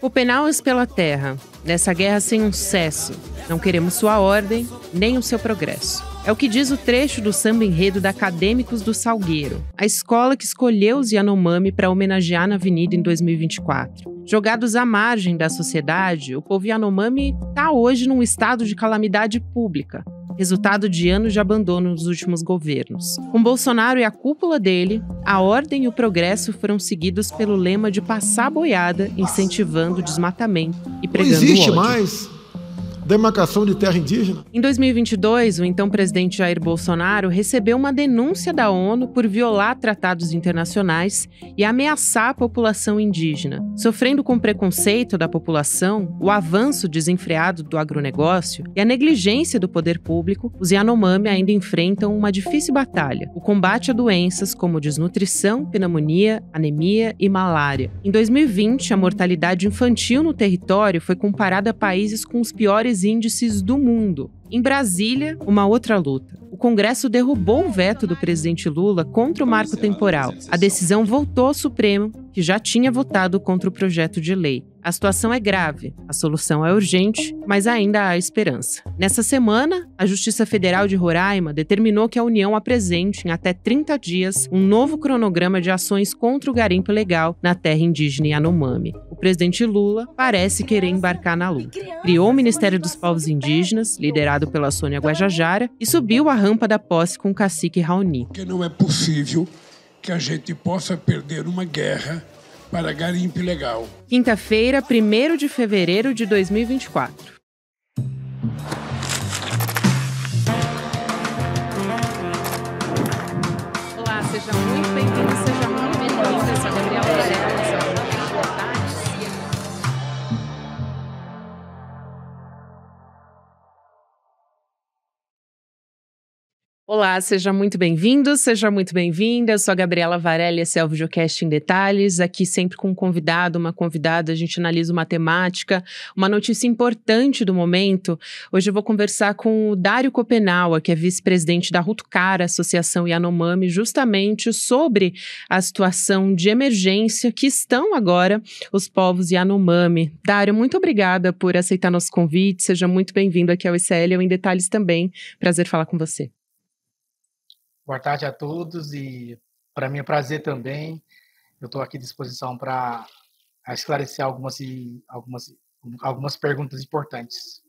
Copenhaus pela terra, nessa guerra sem um cesso. Não queremos sua ordem, nem o seu progresso. É o que diz o trecho do samba enredo da Acadêmicos do Salgueiro, a escola que escolheu os Yanomami para homenagear na Avenida em 2024. Jogados à margem da sociedade, o povo Yanomami está hoje num estado de calamidade pública, resultado de anos de abandono dos últimos governos. Com Bolsonaro e a cúpula dele, a ordem e o progresso foram seguidos pelo lema de passar a boiada, incentivando o desmatamento e pregando o ódio. Não existe mais demarcação de terra indígena. Em 2022, o então presidente Jair Bolsonaro recebeu uma denúncia da ONU por violar tratados internacionais e ameaçar a população indígena. Sofrendo com preconceito da população, o avanço desenfreado do agronegócio e a negligência do poder público, os Yanomami ainda enfrentam uma difícil batalha: o combate a doenças como desnutrição, pneumonia, anemia e malária. Em 2020, a mortalidade infantil no território foi comparada a países com os piores índices do mundo. Em Brasília, uma outra luta. O Congresso derrubou o veto do presidente Lula contra o marco temporal. A decisão voltou ao Supremo, que já tinha votado contra o projeto de lei. A situação é grave, a solução é urgente, mas ainda há esperança. Nessa semana, a Justiça Federal de Roraima determinou que a União apresente, em até 30 dias, um novo cronograma de ações contra o garimpo ilegal na terra indígena Yanomami. O presidente Lula parece querer embarcar na luta. Criou o Ministério dos Povos Indígenas, liderado pela Sônia Guajajara, e subiu a rampa da posse com o cacique Raoni. Porque não é possível que a gente possa perder uma guerra para garimpo ilegal. Quinta-feira, 1º de fevereiro de 2024. Olá, seja muito bem-vindo, seja muito bem-vinda. Eu sou a Gabriela Varela. Olá, seja muito bem-vindo, seja muito bem-vinda. Eu sou a Gabriela Varela e esse é o Videocast em Detalhes. Aqui sempre com um convidado, uma convidada, a gente analisa uma temática, uma notícia importante do momento. Hoje eu vou conversar com o Dário Copenaua, que é vice-presidente da Rutucara, Associação Yanomami, justamente sobre a situação de emergência que estão agora os povos Yanomami. Dário, muito obrigada por aceitar nosso convite. Seja muito bem-vindo aqui ao ICL em Detalhes também. Prazer falar com você. Boa tarde a todos e para mim é um prazer também. Eu estou aqui à disposição para esclarecer algumas perguntas importantes.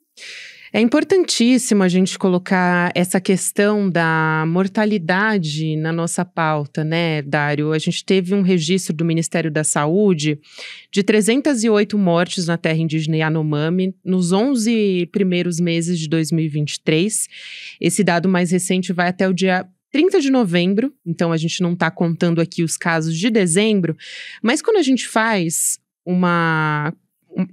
É importantíssimo a gente colocar essa questão da mortalidade na nossa pauta, né, Dário? A gente teve um registro do Ministério da Saúde de 308 mortes na terra indígena Yanomami nos 11 primeiros meses de 2023. Esse dado mais recente vai até o dia 30 de novembro, então a gente não está contando aqui os casos de dezembro, mas quando a gente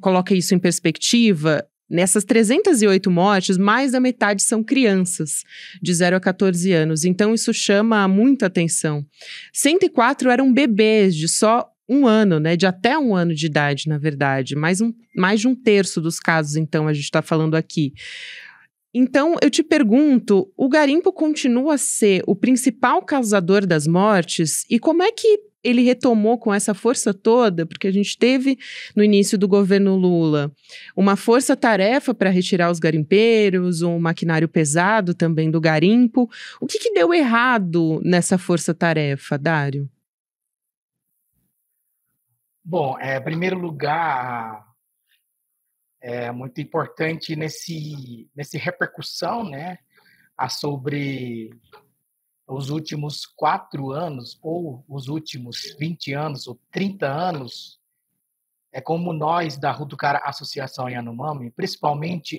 coloca isso em perspectiva, nessas 308 mortes, mais da metade são crianças de 0 a 14 anos, então isso chama muita atenção. 104 eram bebês de só um ano, né, de até um ano de idade, na verdade, mais de um terço dos casos, então, a gente está falando aqui. Então, eu te pergunto, o garimpo continua a ser o principal causador das mortes? E como é que ele retomou com essa força toda? Porque a gente teve, no início do governo Lula, uma força-tarefa para retirar os garimpeiros, um maquinário pesado também do garimpo. O que deu errado nessa força-tarefa, Dário? Bom, em primeiro lugar, é muito importante nesse repercussão, né, sobre os últimos 4 anos, ou os últimos 20 anos, ou 30 anos, como nós da Rutucara Associação Yanomami, principalmente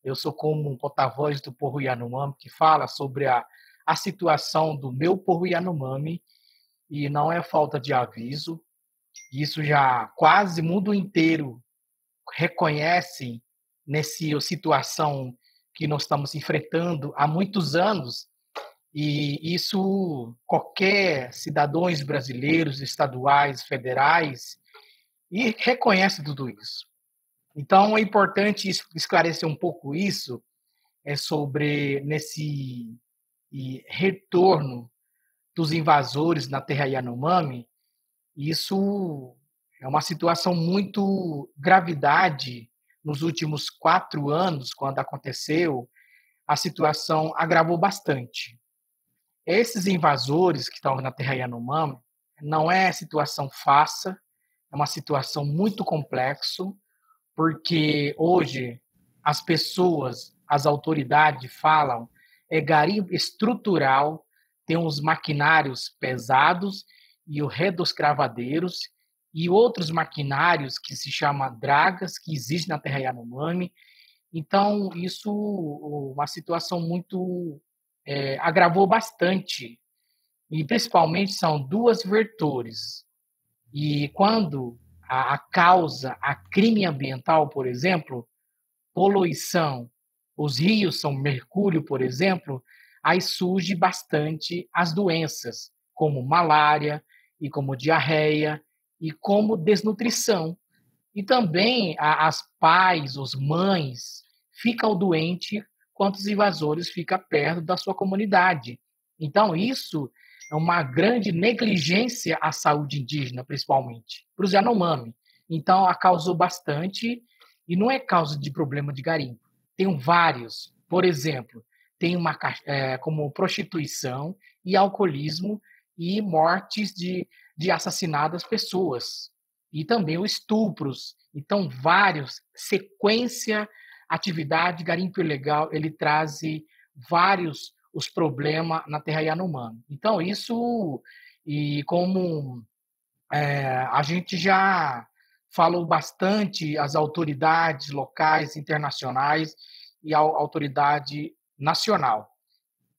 eu sou como um porta-voz do povo Yanomami, que fala sobre a situação do meu povo Yanomami, e não é falta de aviso, isso já quase o mundo inteiro reconhecem nessa situação que nós estamos enfrentando há muitos anos, e isso qualquer cidadãos brasileiros, estaduais, federais, e reconhece tudo isso. Então é importante esclarecer um pouco isso, sobre nesse retorno dos invasores na terra Yanomami. Isso É uma situação muito gravidade. Nos últimos 4 anos, quando aconteceu, a situação agravou bastante. Esses invasores que estão na terra Yanomami não é situação fácil, é uma situação muito complexa, porque hoje as pessoas, as autoridades falam é garimpo estrutural, tem os maquinários pesados e o rei dos cravadeiros e outros maquinários que se chamam dragas, que existem na terra Yanomami. Então, isso uma situação muito agravou bastante, e principalmente são 2 vetores. E quando a causa, a crime ambiental, por exemplo, poluição, os rios são mercúrio, por exemplo, aí surge bastante as doenças, como malária, e como diarreia, e como desnutrição. E também as pais, os mães, ficam doentes quando os invasores ficam perto da sua comunidade. Então, isso é uma grande negligência à saúde indígena, principalmente, para os Yanomami. Então, a causou bastante, e não é causa de problema de garimpo. Tem vários. Por exemplo, tem como prostituição e alcoolismo e mortes de assassinadas pessoas. E também os estupros. Então, vários, sequência, atividade, garimpo ilegal, ele traz vários os problemas na terra Yanomami. Então, isso, e como a gente já falou bastante, as autoridades locais, internacionais e a autoridade nacional.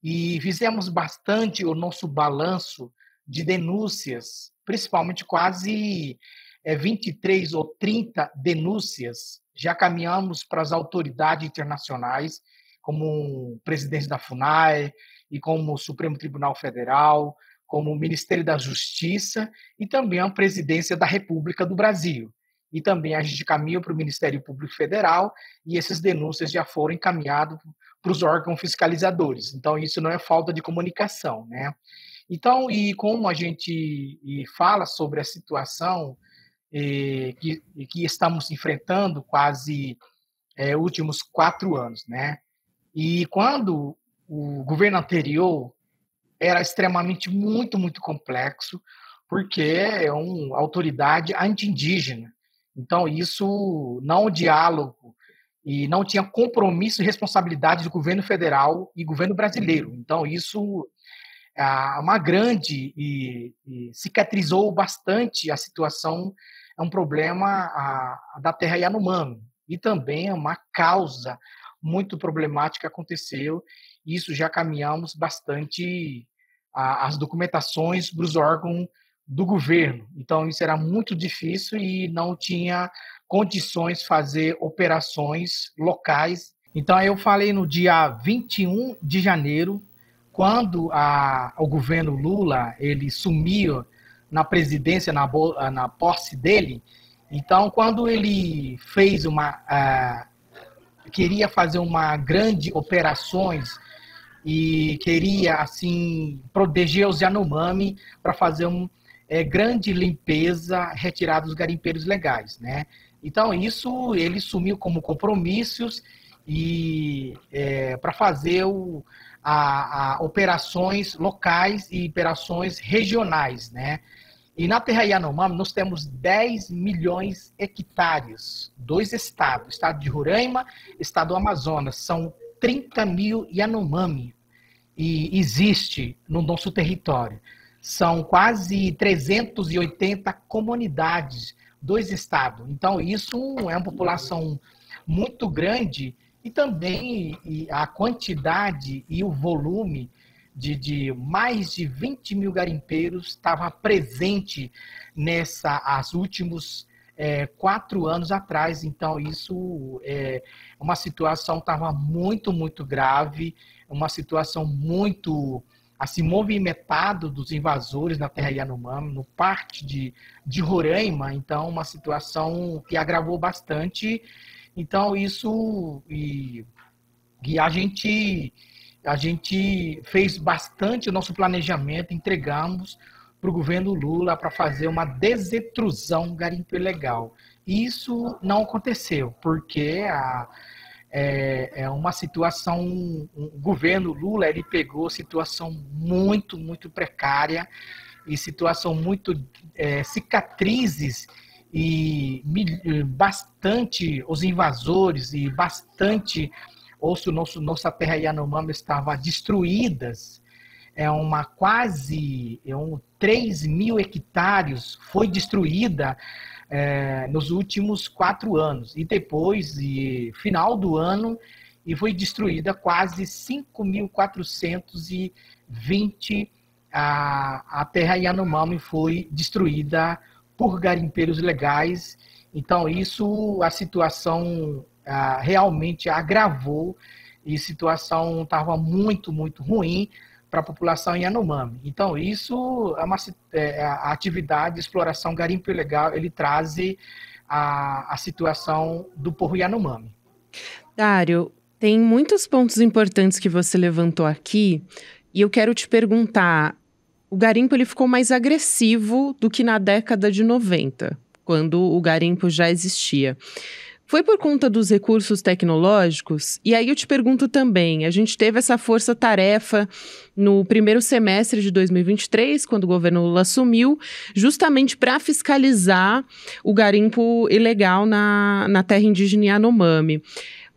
E fizemos bastante o nosso balanço de denúncias, principalmente quase 23 ou 30 denúncias. Já caminhamos para as autoridades internacionais, como o presidente da FUNAI, e como o Supremo Tribunal Federal, como o Ministério da Justiça, e também a Presidência da República do Brasil. E também a gente caminha para o Ministério Público Federal, e essas denúncias já foram encaminhadas para os órgãos fiscalizadores. Então, isso não é falta de comunicação, né? Então, e como a gente fala sobre a situação que estamos enfrentando quase últimos 4 anos, né? E quando o governo anterior era extremamente muito complexo, porque é uma autoridade anti-indígena. Então, isso não diálogo e não tinha compromisso e responsabilidade do governo federal e governo brasileiro. Então, isso uma grande e cicatrizou bastante a situação, é um problema da terra Yanomami, e também é uma causa muito problemática que aconteceu, e isso já caminhamos bastante as documentações para os órgãos do governo. Então, isso era muito difícil e não tinha condições de fazer operações locais. Então, eu falei no dia 21 de janeiro, quando o governo Lula ele sumiu na presidência, na posse dele. Então, quando ele fez queria fazer uma grande operações e queria assim proteger os Yanomami para fazer grande limpeza, retirada dos garimpeiros legais, né? Então, isso ele assumiu como compromissos e para fazer operações locais e operações regionais, né? E na terra Yanomami nós temos 10 milhões de hectares, 2 estados, estado de Roraima, estado do Amazonas, são 30 mil Yanomami e existe no nosso território. São quase 380 comunidades, 2 estados. Então, isso é uma população muito grande, e também a quantidade e o volume de mais de 20 mil garimpeiros estava presente as últimos 4 anos atrás. Então, isso é uma situação que estava muito grave, uma situação muito assim, movimentada dos invasores na terra Yanomami, no parque de Roraima. Então, uma situação que agravou bastante. Então, isso e a gente fez bastante o nosso planejamento, entregamos para o governo Lula para fazer uma desetrusão garimpo ilegal. Isso não aconteceu, porque é uma situação, o governo Lula ele pegou situação muito, muito precária e situação muito cicatrizes e bastante os invasores e bastante nossa terra Yanomami estava destruídas, quase 3 mil hectares foi destruída nos últimos 4 anos. E depois, final do ano, e foi destruída quase 5.420 a terra Yanomami foi destruída por garimpeiros ilegais. Então, a situação realmente agravou e a situação estava muito, muito ruim para a população Yanomami. Então, isso a atividade de exploração garimpo ilegal, ele traz a situação do povo Yanomami. Dário, tem muitos pontos importantes que você levantou aqui e eu quero te perguntar, o garimpo ele ficou mais agressivo do que na década de 90, quando o garimpo já existia. Foi por conta dos recursos tecnológicos? E aí eu te pergunto também, a gente teve essa força-tarefa no primeiro semestre de 2023, quando o governo Lula assumiu, justamente para fiscalizar o garimpo ilegal na terra indígena Yanomami.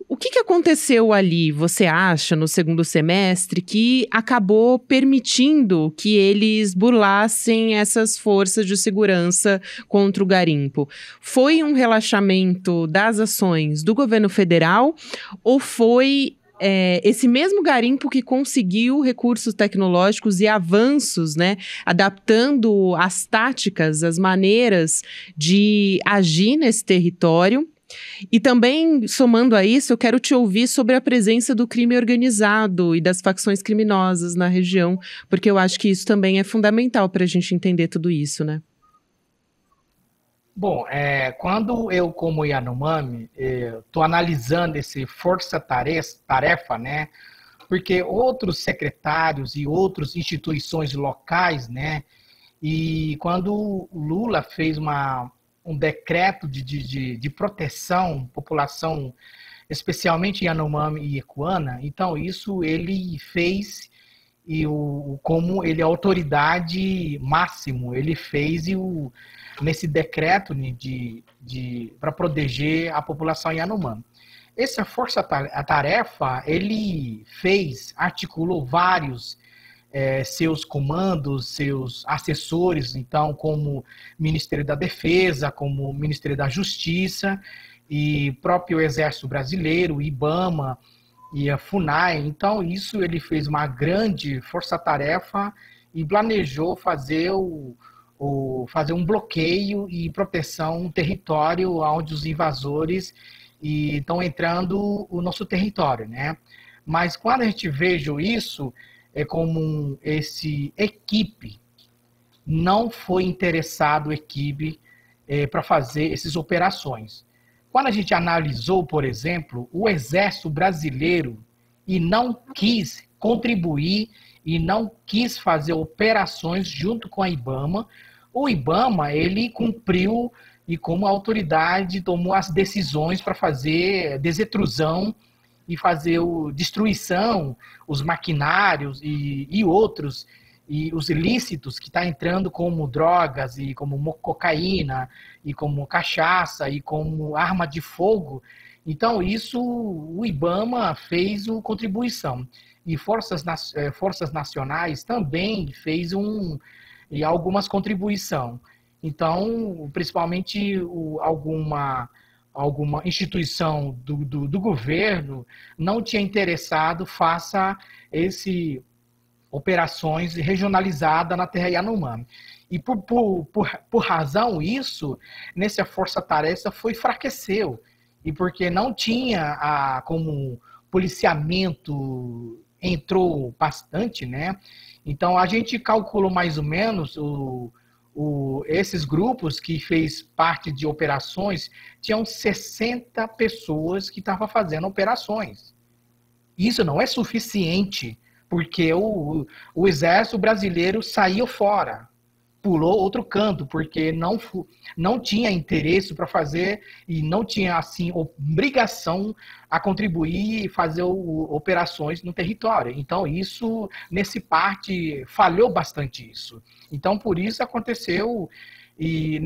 O que aconteceu ali, você acha, no segundo semestre, que acabou permitindo que eles burlassem essas forças de segurança contra o garimpo? Foi um relaxamento das ações do governo federal ou foi esse mesmo garimpo que conseguiu recursos tecnológicos e avanços, né, adaptando as táticas, as maneiras de agir nesse território? E também, somando a isso, eu quero te ouvir sobre a presença do crime organizado e das facções criminosas na região, porque eu acho que isso também é fundamental para a gente entender tudo isso, né? Bom, quando eu, como Yanomami, estou analisando esse força-tarefa, né? Porque outros secretários e outras instituições locais, né? E quando o Lula fez um decreto de proteção à população, especialmente Yanomami e Ecuana, então isso ele fez, como ele é autoridade máximo, ele fez nesse decreto para proteger a população Yanomami. Essa força-tarefa, ele articulou vários seus comandos, seus assessores, então, como Ministério da Defesa, como Ministério da Justiça, e próprio Exército Brasileiro, IBAMA e a FUNAI. Então, isso ele fez uma grande força-tarefa e planejou fazer um bloqueio e proteção um território onde os invasores estão entrando no nosso território, né? Mas quando a gente veja isso, é como esse equipe não foi interessado para fazer essas operações. Quando a gente analisou, por exemplo, o Exército Brasileiro e não quis contribuir e não quis fazer operações junto com a IBAMA, o IBAMA ele cumpriu e como autoridade tomou as decisões para fazer desetrusão e fazer destruição, os maquinários e outros, e os ilícitos que está entrando como drogas, e como cocaína, e como cachaça, e como arma de fogo. Então, isso o IBAMA fez uma contribuição. E forças nacionais também fez algumas contribuições. Então, principalmente alguma instituição do governo não tinha interessado faça operações regionalizadas na terra Yanomami. E por razão isso, nessa força-tarefa enfraqueceu. E porque não tinha como policiamento entrou bastante, né? Então a gente calculou mais ou menos esses grupos que fez parte de operações, tinham 60 pessoas que estavam fazendo operações. Isso não é suficiente, porque o Exército Brasileiro saiu fora. pulou outro canto, porque não tinha interesse para fazer e não tinha, assim, obrigação a contribuir e fazer operações no território. Então, isso, nesse parte, falhou bastante isso. Então, por isso aconteceu, e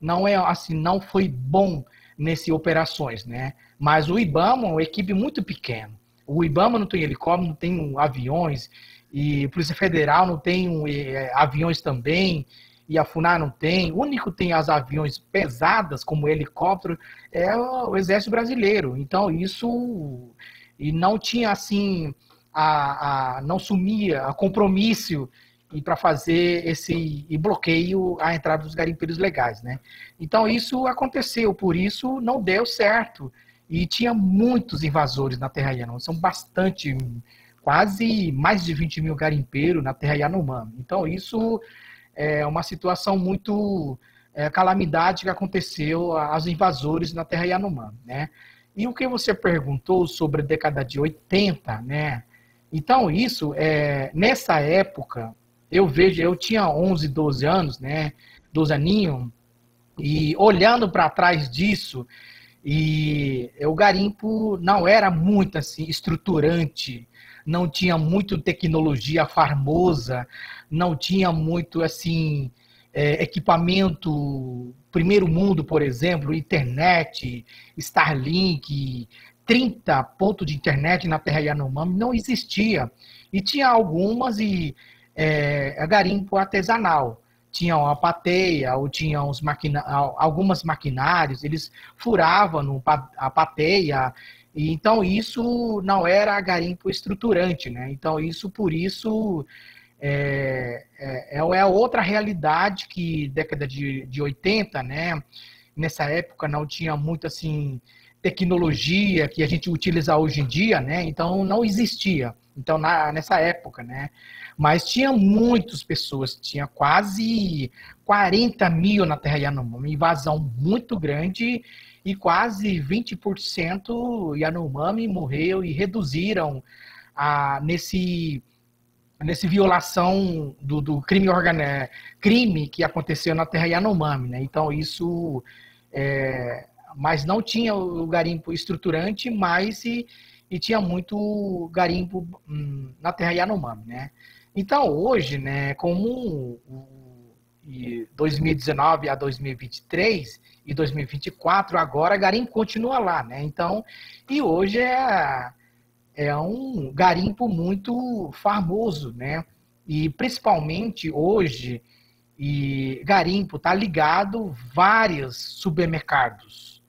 não foi bom nesse operações, né? Mas o IBAMA é uma equipe muito pequena. O IBAMA não tem helicóptero, não tem aviões, e a Polícia Federal não tem aviões também, e a FUNAI não tem. O único que tem as aviões pesadas, como helicóptero, é o Exército Brasileiro. Então, isso... E não tinha, assim, não sumia a compromisso para fazer esse bloqueio à entrada dos garimpeiros legais, né? Então, isso aconteceu, por isso não deu certo. E tinha muitos invasores na Terra Yanomami, são bastante... quase mais de 20 mil garimpeiros na Terra Yanomami. Então, isso é uma situação muito calamidade que aconteceu aos invasores na Terra Yanomami, né? E o que você perguntou sobre a década de 80, né? Então, isso, nessa época, eu tinha 11, 12 anos, né? 12 aninhos, e olhando para trás disso, e o garimpo não era muito assim estruturante, não tinha muito tecnologia famosa, não tinha muito assim equipamento primeiro mundo, por exemplo, internet, Starlink, 30 pontos de internet na Terra Yanomami não existia. E tinha algumas garimpo artesanal. Tinha uma pateia, ou tinha algumas maquinários, eles furavam a pateia. E, então, isso não era garimpo estruturante, né? Então, por isso, é outra realidade que década de 80, né? Nessa época não tinha muito, assim, tecnologia que a gente utiliza hoje em dia, né? Então, não existia. Então, nessa época, né? Mas tinha muitas pessoas, tinha quase 40 mil na Terra Yanomami, uma invasão muito grande, e quase 20% Yanomami morreu e reduziram nesse violação do crime que aconteceu na Terra Yanomami, né? Então, isso... mas não tinha o garimpo estruturante, mas e tinha muito garimpo na Terra Yanomami, né? Então, hoje, né, como 2019 a 2023 e 2024, agora garimpo continua lá, né? Então, e hoje é um garimpo muito famoso, né? E principalmente hoje, garimpo está ligado a vários supermercados.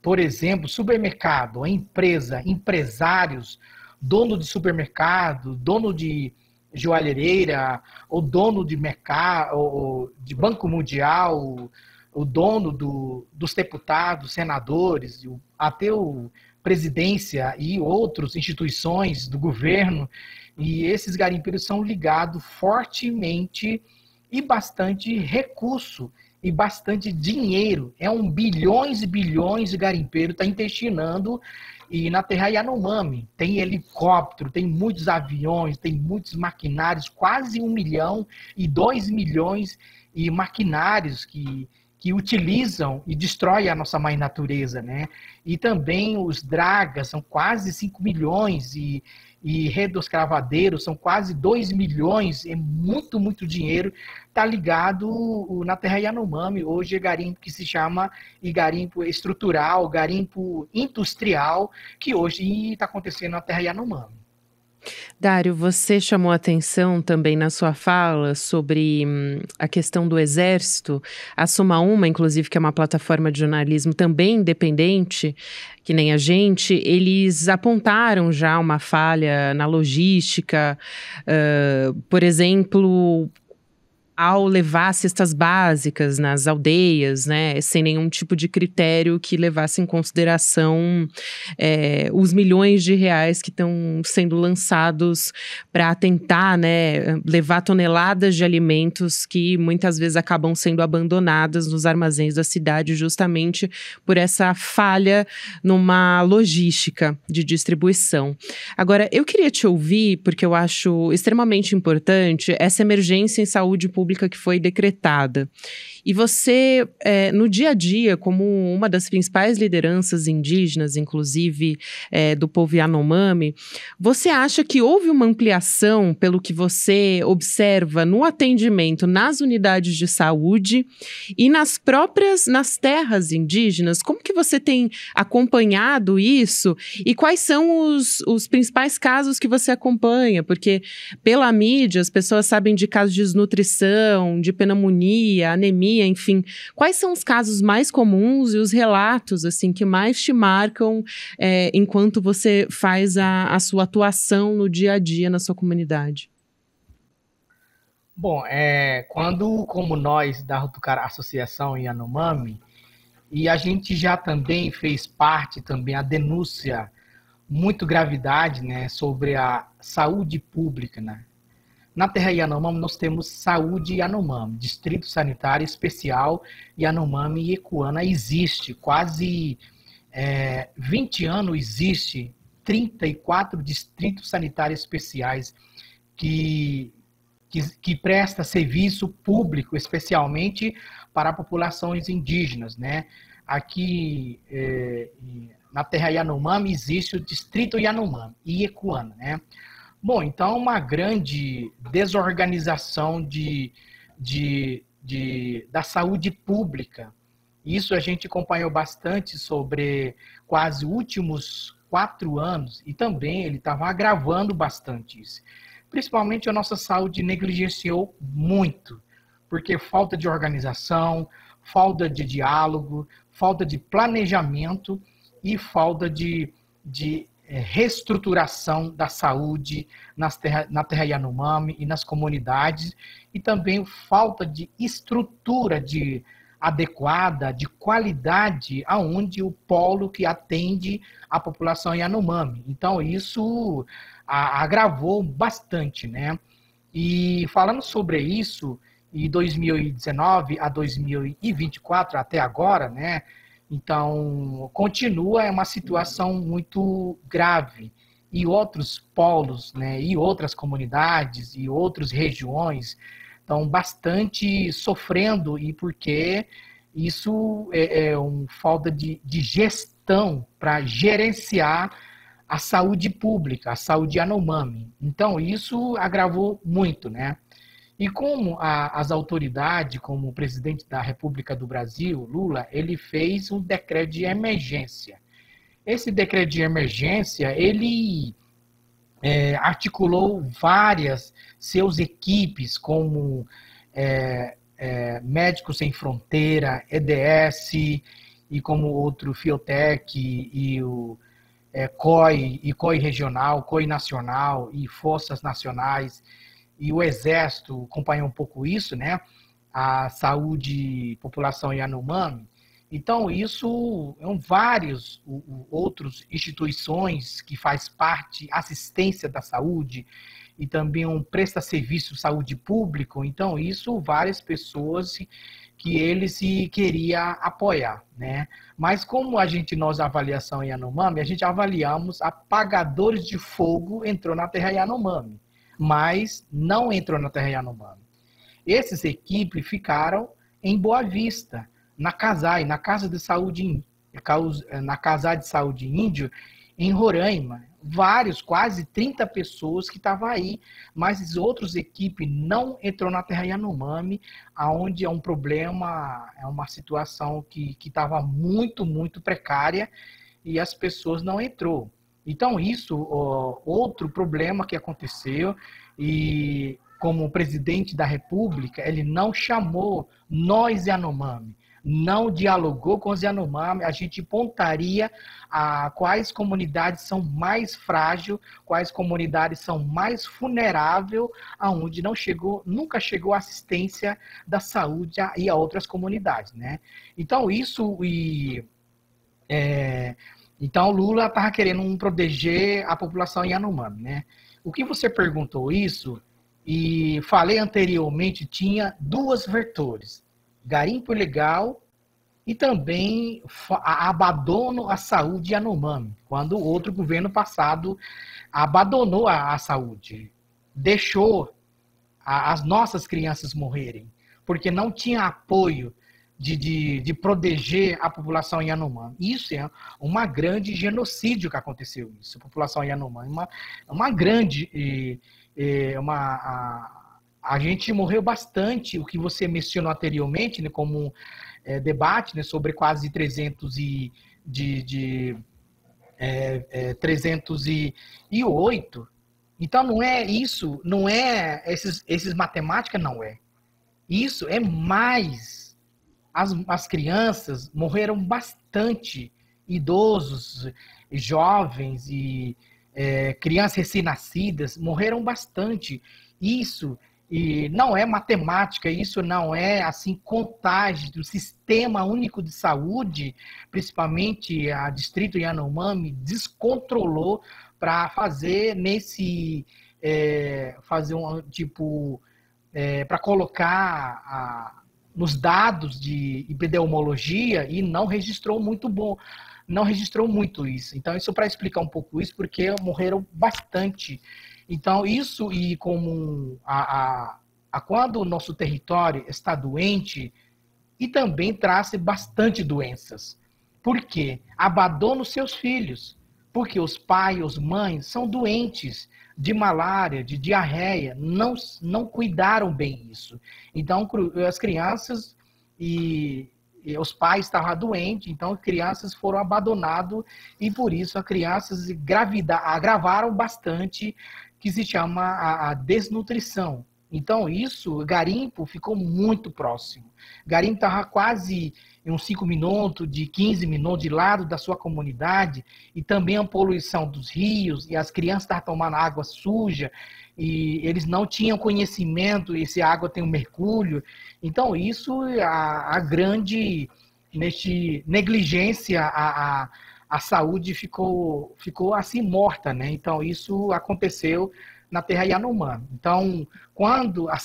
Por exemplo, supermercado, empresa, empresários, dono de supermercado, dono de joalhereira, o dono de mercado, ou de Banco Mundial, o dono dos deputados, senadores, até o presidência e outras instituições do governo, e esses garimpeiros são ligados fortemente e bastante recurso e bastante dinheiro. Bilhões e bilhões de garimpeiros estão intestinando e na Terra Yanomami. Tem helicóptero, tem muitos aviões, tem muitos maquinários, quase 1 milhão e 2 milhões de maquinários que utilizam e destroem a nossa mãe natureza, né? E também os dragas são quase 5 milhões e rede dos cravadeiros são quase 2 milhões, é muito, muito dinheiro, está ligado na Terra Yanomami. Hoje é garimpo que se chama garimpo estrutural, garimpo industrial, que hoje está acontecendo na Terra Yanomami. Dário, você chamou atenção também na sua fala sobre a questão do Exército. A Suma Uma, inclusive, que é uma plataforma de jornalismo também independente, que nem a gente, eles apontaram já uma falha na logística, por exemplo, ao levar cestas básicas nas aldeias, né, sem nenhum tipo de critério que levasse em consideração os milhões de reais que estão sendo lançados para tentar, né, levar toneladas de alimentos que muitas vezes acabam sendo abandonadas nos armazéns da cidade justamente por essa falha numa logística de distribuição. Agora, eu queria te ouvir, porque eu acho extremamente importante essa emergência em saúde pública pública que foi decretada. E você, no dia a dia, como uma das principais lideranças indígenas, inclusive do povo Yanomami, você acha que houve uma ampliação, pelo que você observa, no atendimento nas unidades de saúde e nas terras indígenas? Como que você tem acompanhado isso e quais são os principais casos que você acompanha? Porque pela mídia as pessoas sabem de casos de desnutrição, de pneumonia, anemia, enfim. Quais são os casos mais comuns e os relatos assim que mais te marcam enquanto você faz a sua atuação no dia a dia na sua comunidade? Bom, quando, como nós da Rotokara Associação Yanomami, e a gente já também fez parte também a denúncia muito gravidade, né, sobre a saúde pública, né? Na terra Yanomami nós temos saúde Yanomami, Distrito Sanitário Especial Yanomami e Ecuana existe, quase 20 anos existe 34 distritos sanitários especiais que presta serviço público, especialmente para populações indígenas, né? Aqui na terra Yanomami existe o Distrito Yanomami e Ecuana, né? Bom, então uma grande desorganização da saúde pública. Isso a gente acompanhou bastante sobre quase últimos 4 anos e também ele estava agravando bastante isso. Principalmente a nossa saúde negligenciou muito, porque falta de organização, falta de diálogo, falta de planejamento e falta de reestruturação da saúde na terra Yanomami e nas comunidades, e também falta de estrutura adequada, de qualidade, aonde o polo que atende a população Yanomami. Então, isso agravou bastante, né? E falando sobre isso, em 2019 a 2024, até agora, né? Então, continua uma situação muito grave. E outros polos, né, e outras comunidades, e outras regiões estão bastante sofrendo, e porque isso é uma falta de gestão para gerenciar a saúde pública, a saúde Yanomami. Então, isso agravou muito, né? E como as autoridades, como o presidente da República do Brasil, Lula, ele fez um decreto de emergência. Esse decreto de emergência, ele articulou várias seus equipes, como Médicos Sem Fronteira, EDS, e como outro Fiotec, e o COI regional, COI nacional, e Forças Nacionais, e o Exército acompanhou um pouco isso, né? A saúde, população Yanomami. Então, isso vários outras instituições que faz parte, assistência da saúde, e também presta serviço de saúde público. Então, isso várias pessoas que eles se queria apoiar, né? Mas como nós avaliação Yanomami, a gente avaliamos apagadores de fogo entrou na terra Yanomami, mas não entrou na terra Yanomami. Essas equipes ficaram em Boa Vista, na CASAI, na Casa de Saúde Índio, em Roraima. Quase 30 pessoas que estavam aí, mas as outras equipes não entrou na terra Yanomami, onde é um problema, é uma situação que estava muito, muito precária, e as pessoas não entrou. Então, isso, outro problema que aconteceu, e como o presidente da República, ele não chamou nós Yanomami, não dialogou com os Yanomami, a gente pontaria quais comunidades são mais frágeis, quais comunidades são mais vulneráveis, aonde nunca chegou assistência da saúde e a outras comunidades, né? Então, então, Lula estava querendo proteger a população Yanomami, né? O que você perguntou isso, e falei anteriormente, tinha 2 vetores: garimpo ilegal e também abandono à saúde Yanomami, quando o outro governo passado abandonou a saúde, deixou as nossas crianças morrerem, porque não tinha apoio de proteger a população Yanomami. Isso é uma grande genocídio que aconteceu isso. A população Yanomami uma grande... a gente morreu bastante, o que você mencionou anteriormente, né, como debate, né, sobre quase 308. Então, não é isso, não é esses matemática, não é. Isso é mais. As crianças morreram bastante, idosos, jovens e crianças recém-nascidas morreram bastante. Isso e não é matemática, isso não é assim contagem do Sistema Único de Saúde, principalmente a Distrito Yanomami, descontrolou para fazer fazer um tipo para colocar nos dados de epidemiologia e não registrou muito isso. Então, isso para explicar um pouco isso, porque morreram bastante. Então, isso e como quando o nosso território está doente, e também traz bastante doenças. Por quê? Abandona os seus filhos, porque os pais, as mães são doentes de malária, de diarreia, não cuidaram bem isso. Então, as crianças e os pais estavam doentes, então as crianças foram abandonadas e por isso as crianças agravaram bastante, que se chama a desnutrição. Então, isso, Garimpo ficou muito próximo. Garimpo estava quase em uns 5 minutos, de 15 minutos de lado da sua comunidade, e também a poluição dos rios, e as crianças estavam tomando água suja, e eles não tinham conhecimento, e essa água tem um mercúrio. Então, isso, a grande negligência, a saúde ficou assim morta, né? Então, isso aconteceu na terra Yanomami. Então, quando a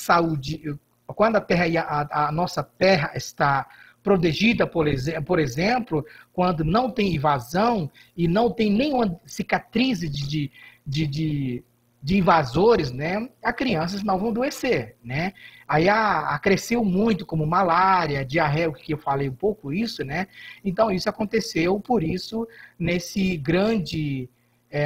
nossa terra está protegida, por exemplo, quando não tem invasão e não tem nenhuma cicatriz de invasores, né, as crianças não vão adoecer, né? Aí cresceu muito como malária, diarreia, que eu falei um pouco isso, né? Então, isso aconteceu, por isso, nesse grande...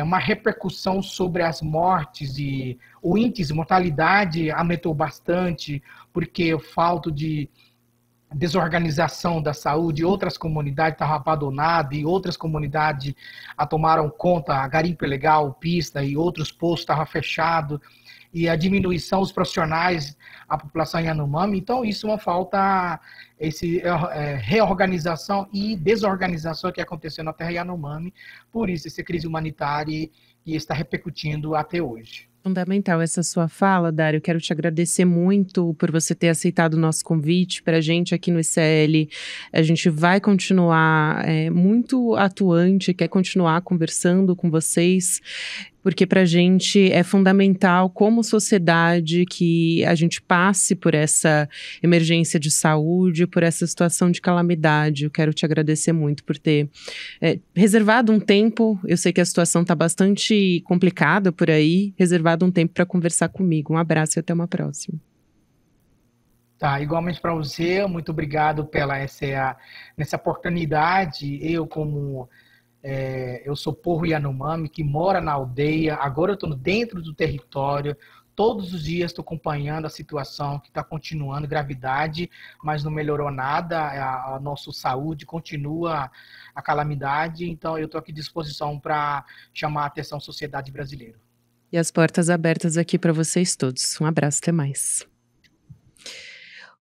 uma repercussão sobre as mortes e o índice de mortalidade aumentou bastante, porque falta de desorganização da saúde, outras comunidades estavam abandonadas e outras comunidades tomaram conta, a garimpo ilegal, pista e outros postos estavam fechados, e a diminuição dos profissionais, a população Yanomami. Então, isso é uma falta, reorganização e desorganização que aconteceu na terra Yanomami, por isso essa crise humanitária que está repercutindo até hoje. Fundamental essa sua fala, Dário. Quero te agradecer muito por você ter aceitado o nosso convite. Para a gente aqui no ICL, a gente vai continuar muito atuante, quer continuar conversando com vocês, porque para a gente é fundamental, como sociedade, que a gente passe por essa emergência de saúde, por essa situação de calamidade. Eu quero te agradecer muito por ter reservado um tempo. Eu sei que a situação está bastante complicada por aí, reservado um tempo para conversar comigo. Um abraço e até uma próxima. Tá, igualmente para você, muito obrigado nessa oportunidade. Eu sou povo Yanomami, que mora na aldeia, agora eu estou dentro do território, todos os dias estou acompanhando a situação que está continuando, gravidade, mas não melhorou nada, a nossa saúde continua a calamidade, então eu estou aqui à disposição para chamar a atenção da sociedade brasileira. E as portas abertas aqui para vocês todos. Um abraço, até mais.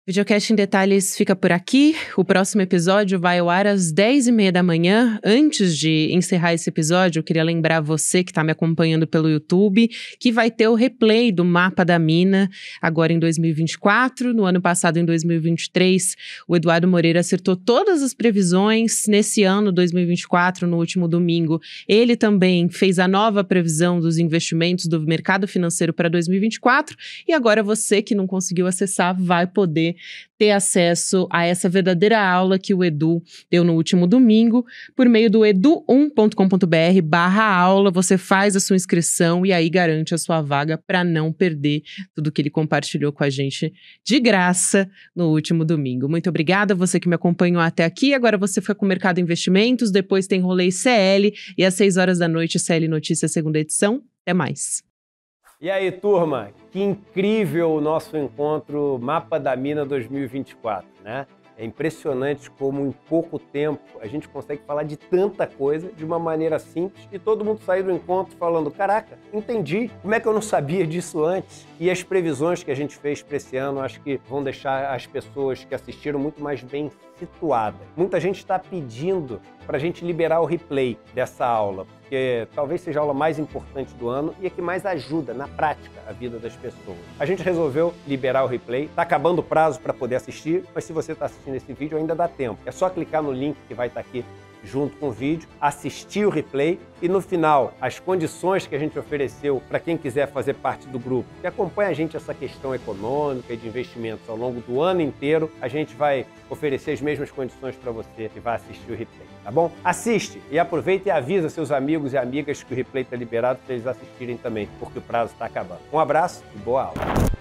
O Videocast em Detalhes fica por aqui. O próximo episódio vai ao ar às 10h30 da manhã. Antes de encerrar esse episódio, eu queria lembrar você que está me acompanhando pelo YouTube que vai ter o replay do Mapa da Mina agora em 2024. No ano passado, em 2023, o Eduardo Moreira acertou todas as previsões. Nesse ano, 2024, no último domingo, ele também fez a nova previsão dos investimentos do mercado financeiro para 2024. E agora você que não conseguiu acessar vai poder vai ter acesso a essa verdadeira aula que o Edu deu no último domingo, por meio do edu1.com.br/aula. Você faz a sua inscrição e aí garante a sua vaga para não perder tudo que ele compartilhou com a gente de graça no último domingo. Muito obrigada a você que me acompanhou até aqui. Agora você fica com o Mercado Investimentos, depois tem Rolê CL e às 6 horas da noite CL Notícias, segunda edição. Até mais. E aí, turma, que incrível o nosso encontro Mapa da Mina 2024, né? É impressionante como em pouco tempo a gente consegue falar de tanta coisa de uma maneira simples e todo mundo sair do encontro falando: caraca, entendi, como é que eu não sabia disso antes? E as previsões que a gente fez para esse ano acho que vão deixar as pessoas que assistiram muito mais bem situadas. Muita gente está pedindo para a gente liberar o replay dessa aula, porque talvez seja a aula mais importante do ano e a que mais ajuda na prática a vida das pessoas. A gente resolveu liberar o replay, está acabando o prazo para poder assistir, mas se você está assistindo esse vídeo ainda dá tempo. É só clicar no link que vai estar aqui junto com o vídeo, assistir o replay e no final as condições que a gente ofereceu para quem quiser fazer parte do grupo, que acompanha a gente essa questão econômica e de investimentos ao longo do ano inteiro, a gente vai oferecer as mesmas condições para você que vai assistir o replay, tá bom? Assiste e aproveita e avisa seus amigos e amigas que o replay está liberado para eles assistirem também, porque o prazo está acabando. Um abraço e boa aula!